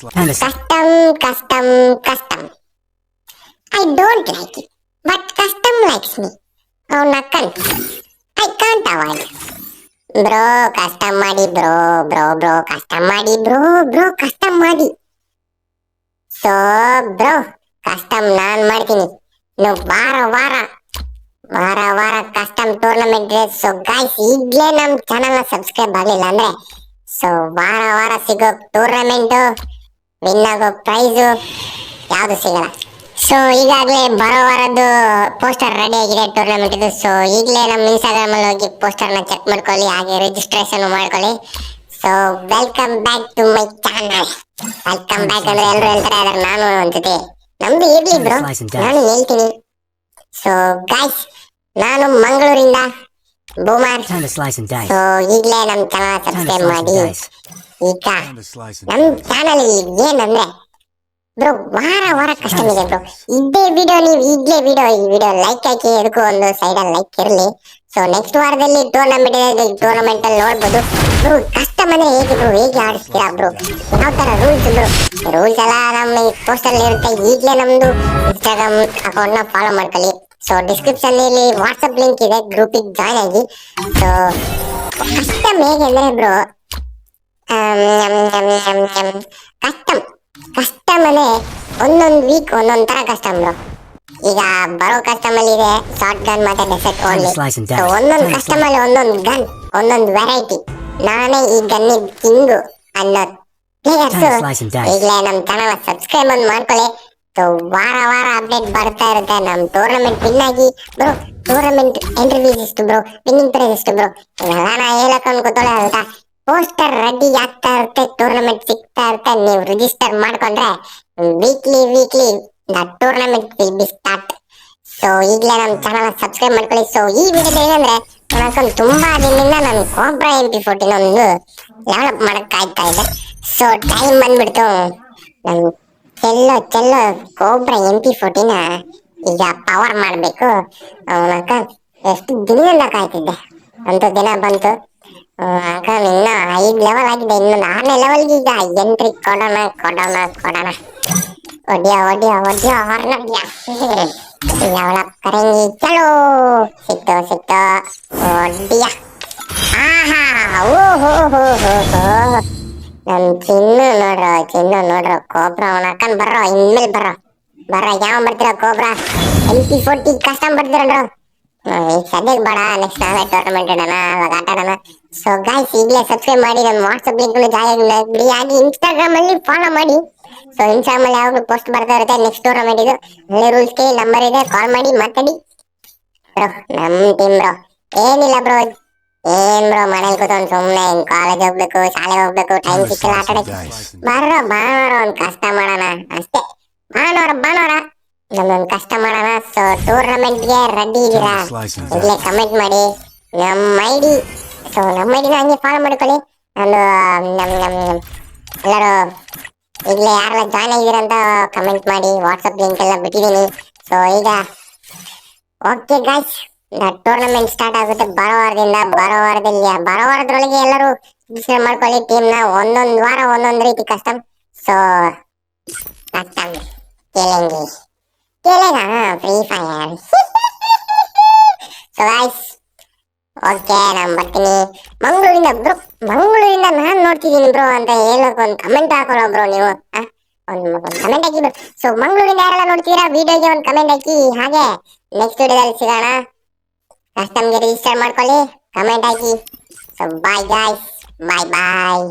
Custom, custom, custom. I don't like it, but custom likes me. Oh, nakan. I can't avoid. Bro, custom ಮಾಡಿ bro, custom ಮಾಡಿ bro, custom ಮಾಡಿ. So, bro, custom ನಾನ್ ಮಾಡ್ತೀನಿ. ನೀವು ವಾರ custom tournament ಇದೆ. So guys, ಈಗಲೇ ನಮ್ಮ channel ನ ಸಬ್ಸ್ಕ್ರೈಬ್ ಆಗಲಿಲ್ಲ ಅಂದ್ರೆ ಸೊ ವಾರ ಸಿಗೋ ಟೂರ್ನಮೆಂಟ್ ವಿನ್ ಆಗೋ ಪ್ರೈಸ್ ಯಾವುದು ಸಿಗಲ್ಲ. ಸೊ ಈಗಾಗಲೇ ಬರೋ ವಾರದ್ದು ಪೋಸ್ಟರ್ ರೆಡಿ ಆಗಿದೆ ಟೂರ್ನಮೆಂಟ್ ಇದು. ಸೊ ಈಗಲೇ ನಮ್ಮ ಇನ್ಸ್ಟಾಗ್ರಾಮ್ ಅಲ್ಲಿ ಹೋಗಿ ಪೋಸ್ಟರ್ ನ ಚೆಕ್ ಮಾಡ್ಕೊಳ್ಳಿ, ಹಾಗೆ ರಿಜಿಸ್ಟ್ರೇಷನ್ ಮಾಡ್ಕೊಳ್ಳಿ. So welcome back to my channel. Welcome back ಅಂದ್ರೆ ಎಲ್ಲರೂ ಹೇಳ್ತಾರೆ, ಆದ್ರೆ ನಾನು ಅನ್ಸುತ್ತೆ ನಮ್ದು ಇರ್ಲಿ ಬ್ರೋ, ನಾನು ಹೇಳ್ತೀನಿ. ಸೊ ಗೈಸ್, ನಾನು ಮಂಗಳೂರಿಂದ ಬೂಮರ್. ಸೊ ಈಗಲೇ ನಮ್ಮ ಚಾನಲ್ ಸಬ್ಸ್ಕ್ರೈಬ್ ಮಾಡಿ. ಈಗ ನಮ್ಮ ಚಾನಲ್ ಏನಂದ್ರೆ ಬ್ರೋ, ವಾರ ಕಷ್ಟ ಇದೆ ಬ್ರೋ. ಇದೇ ವಿಡಿಯೋ ನೀವು ಈಗಲೇ ಈ ವಿಡಿಯೋ ಲೈಕ್ ಹಾಕಿ, ಅದಕ್ಕೂ ಒಂದು ಸೈಡಲ್ಲಿ ಲೈಕ್ ಇರಲಿ. ಸೊ ನೆಕ್ಸ್ಟ್ ವಾರದಲ್ಲಿ ಟೂರ್ನಮೆಂಟ್ ಇದೆ, ಟೂರ್ನಮೆಂಟ್ ಅಲ್ಲಿ ನೋಡ್ಬೋದು ಬ್ರೋ. ಕಸ್ಟಮ್ ಅಂದ್ರೆ ಹೇಗೆ ಬ್ರೋ, ಹೇಗೆ ಆಡಿಸ್ತೀರಾ ಬ್ರೋ, ಯಾವ ತರ ರೂಲ್ಸ್ ಬ್ರೋ? ರೂಲ್ಸ್ ಎಲ್ಲ ನಮ್ಮ ಪೋಸ್ಟ್ ಅಲ್ಲಿ ಇರುತ್ತೆ. ಈಗಲೇ ನಮ್ದು ಇನ್ಸ್ಟಾಗ್ರಾಮ್ ಅಕೌಂಟ್ ನ ಫಾಲೋ ಮಾಡ್ಕೊಳ್ಳಿ. ಸೊ ಡಿಸ್ಕ್ರಿಪ್ಷನ್ ಅಲ್ಲಿ ವಾಟ್ಸ್ಆಪ್ ಲಿಂಕ್ ಇದೆ, ಗ್ರೂಪಿಗೆ ಜಾಯ್ನ್ ಆಗಿ. ಸೊ ಕಸ್ಟಮ್ ಹೇಗೆ ಅಂದ್ರೆ ಬ್ರೋ, ಕಸ್ಟಮ್ ಅಂದ್ರೆ ಒಂದೊಂದು ವೀಕ್ ಒಂದೊಂದ್ ತರ ಕಸ್ಟಮ್ ಬ್ರೋ. ಈಗ ಬರೋ ಕಸ್ಟಮ್ ಅಲ್ಲಿ ಇದೆ ಶಾರ್ಟ್ ಗನ್ ಮತ್ತೆ ಡೆಸರ್ಟ್ ಓನ್ಲಿ. ಸೊ ಒಂದೊಂದು ಕಸ್ಟಮ್ ಅಲ್ಲಿ ಒಂದೊಂದು ಗನ್, ಒಂದೊಂದು ವೆರೈಟಿ. ನಾನೇ ಈ ಗನ್ ಕಿಂಗು ಅನ್ನೋ ಪ್ಲೇಯರ್ಸ್ ಈಗಲೇ ನಮ್ಮ ಚಾನಲ್ ಸಬ್ಸ್ಕ್ರೈಬ್ ಮಾಡ್ಕೊಳ್ಳಿ. ಸೊ ವಾರ ಅಪ್ಡೇಟ್ ಬರ್ತಾ ಇರುತ್ತೆ. ನಮ್ ಟೂರ್ನಮೆಂಟ್ ವಿನ್ ಆಗಿ ಬ್ರೋ, ಟೂರ್ನಮೆಂಟ್ ಎಂಟ್ರಿ ಫೀಸ್ ಎಷ್ಟು ಬ್ರೋ, ವಿನ್ನಿಂಗ್ ಪ್ರೈಸ್ ಎಷ್ಟು ಬ್ರೋ, ಇವೆಲ್ಲ ನಾ ಹೇಳಕ್ ಅನ್ಕೋತಾಳೆ ಆಯ್ತಾ. ಪೋಸ್ಟರ್ ರೆಡಿ ಆಗ್ತಾ ಇರುತ್ತೆ, ಟೂರ್ನಮೆಂಟ್ ಸಿಗ್ತಾ ಇರುತ್ತೆ. ನೀವು ರಿಜಿಸ್ಟರ್ ಮಾಡ್ಕೊಂಡ್ರೆ weekly the tournament will be start. So ಈಗಲೇ ನಮ್ಮ ಚಾನಲ್ ಸಬ್ಸ್ಕ್ರೈಬ್ ಮಾಡ್ಕೊಳ್ಳಿ. ಸೊ ಈ ವಿಡಿಯೋದ ಏನಂದ್ರೆ, ನಾನು ತುಂಬಾ ದಿನದಿಂದ ನಾನು ಕೋಬ್ರಾ MP14 ಒಂದು ಡೆವಲಪ್ ಮಾಡಕ್ ಕಾಯ್ತಾ ಇದ್ದೆ. ಸೊ ಟೈಮ್ ಬಂದ್ಬಿಡ್ತು. ನಾನು ಚೆಲ್ಲೋ ಕೋಬ್ರಾ MP14 ಈಗ ಪವರ್ ಮಾಡ್ಬೇಕು ಅವನಕ. ಎಷ್ಟು ದಿನದಿಂದ ಕಾಯ್ತಿದ್ದೆ, ಅಂತ ದಿನ ಬಂತು. ಇನ್ನ 5 ಲೆವೆಲ್ ಆಗಿದೆ, ಇನ್ನೊಂದು 6ನೇ ಲೆವೆಲ್ಗೆ ಈಗ ಎಂಟ್ರಿ ಕೊಡೋಣ. ಒಡ್ಯ ಡೆವಲಪ್ ಕರೆಂಗಿ ಚಲೋ. ಸಿಕ್ತು ಒಡ್ಯ. ಆಹಾ, ಓಹೋ ನಮ್ ಚಿನ್ನು ನೋಡ್ರ ಕೋಬ್ರಾ ಅವನಕನ್ ಬರ್ರೋ, ಇನ್ಮೇಲೆ ಬರ್ರ ಯಾವ ಬರ್ತೀರ ಕೋಬ್ರಾ MP14 ಕಸ್ಟಮ್ ಬರ್ತೀರಲ್ರು. ಈಗ ಸದ್ಯಕ್ಕೆ ಬೇಡ, ನೆಕ್ಸ್ಟ್ ನಾವೇ ಟೂರ್ನಮೆಂಟ್ ಇಡೋಣ, ಅವಾಗ ಆಟ ಆಡೋಣ. ಸೊ ಗೈಸ್, ಈಗಲೇ ಸಬ್ಸ್ಕ್ರೈಬ್ ಮಾಡಿ, ನಮ್ಮ ವಾಟ್ಸ್ಆಪ್ ಲಿಂಕ್ ಜಾಯಿನ್ ಆಗಿ, ಇನ್ಸ್ಟಾಗ್ರಾಮ್ ಅಲ್ಲಿ ಫಾಲೋ ಮಾಡಿ. ಸೊ ಇನ್ಸ್ಟಾಗ್ರಾಮ್ ಅಲ್ಲಿ ಯಾವಾಗಲೂ ಪೋಸ್ಟ್ ಬರ್ತಾ ಇರುತ್ತೆ. ನೆಕ್ಸ್ಟ್ ಟೂರ್ನಮೆಂಟ್ ಇದು ಒಳ್ಳೆ ರೂಲ್ಸ್ ಗೆ ನಂಬರ್ ಇದೆ, ಕಾಲ್ ಮಾಡಿ ಮಾತಾಡಿ ಬ್ರೋ. ನಮ್ ಟೀಮ್ ಬ್ರೋ ಏನಿಲ್ಲ ಬ್ರೋ, ಏನ್ ಬ್ರೋ ಮನೇಲಿ ಕೂತ್ಕೊಂಡು ಸುಮ್ನೆ ಕಾಲೇಜ್ ಹೋಗ್ಬೇಕು, ಶಾಲೆಗೆ ಹೋಗ್ಬೇಕು, ಟೈಮ್ ಸಿಕ್ಕಿಲ್ಲ ಆಟ ಆಡಕ್ಕೆ. ಭಾನುವಾರ ಒಂದ್ ಕಷ್ಟ ಮಾಡೋಣ ಅಷ್ಟೇ. ಭಾನುವಾರ ನಮ್ದೊಂದು ಕಷ್ಟ ಮಾಡೋಣ. ಸೊ ಟೂರ್ನಮೆಂಟ್ಗೆ ರೆಡಿ ಇದೀರಾ? ಇಲ್ಲೇ ಕಮೆಂಟ್ ಮಾಡಿ ನಮ್ಮ ಐಡಿ. ಸೊ ನಮ್ಮ ಐಡಿನ ಹಂಗೆ ಫಾಲೋ ಮಾಡ್ಕೊಳ್ಳಿ. ಎಲ್ಲರೂ ಈಗಲೇ ಯಾರೆಲ್ಲ ಜಾಯ್ನ್ ಆಗಿದ್ದೀರಂತ ಕಮೆಂಟ್ ಮಾಡಿ, ವಾಟ್ಸಪ್ ಲಿಂಕ್ ಎಲ್ಲ ಬಿಟ್ಟಿದ್ದೀನಿ. ಸೊ ಈಗ ಓಕೆ ಗಾಯ್ಸ್, ಟೂರ್ನಮೆಂಟ್ ಸ್ಟಾರ್ಟ್ ಆಗುತ್ತೆ ಬರೋ ವಾರದೊಳಗೆ ಎಲ್ಲರೂ ರಿಜಿಸ್ಟರ್ ಮಾಡ್ಕೊಳ್ಳಿ ಟೀಮ್ನ. ಒಂದೊಂದು ವಾರ ಒಂದೊಂದು ರೀತಿ ಕಸ್ಟಮ್. ಸೊ ಕಸ್ಟಮ್ ಕೇಳೇನಾ Free Fire. So guys, okay ನಾನು ಬರ್ತೀನಿ ಮಂಗಳೂರಿಂದ ನಾನು ನೋಡ್ತಿದ್ದೀನಿ ಬ್ರೋ ಅಂತ ಹೇಳಕ್ ಒಂದು ಕಮೆಂಟ್ ಹಾಕೋಣ ಬ್ರೋ. ನೀವು ಒಂದು ಕಮೆಂಟ್ ಹಾಕಿ ಬ್ರೋ. ಸೊ ಮಂಗಳೂರಿಂದ ಯಾರೆಲ್ಲ ನೋಡ್ತೀರಾ ವಿಡಿಯೋಗೆ ಒಂದು ಕಮೆಂಟ್ ಹಾಕಿ. ಹಾಗೆ ನೆಕ್ಸ್ಟ್ ವಿಡಿಯೋದಲ್ಲಿ ಸಿಗೋಣ. ಕಸ್ಟಮ್ಗೆ ರಿಜಿಸ್ಟರ್ ಮಾಡ್ಕೊಳ್ಳಿ, ಕಮೆಂಟ್ ಹಾಕಿ. ಸೊ ಬಾಯ್ ಗಾಯ್ಸ್, ಬಾಯ್.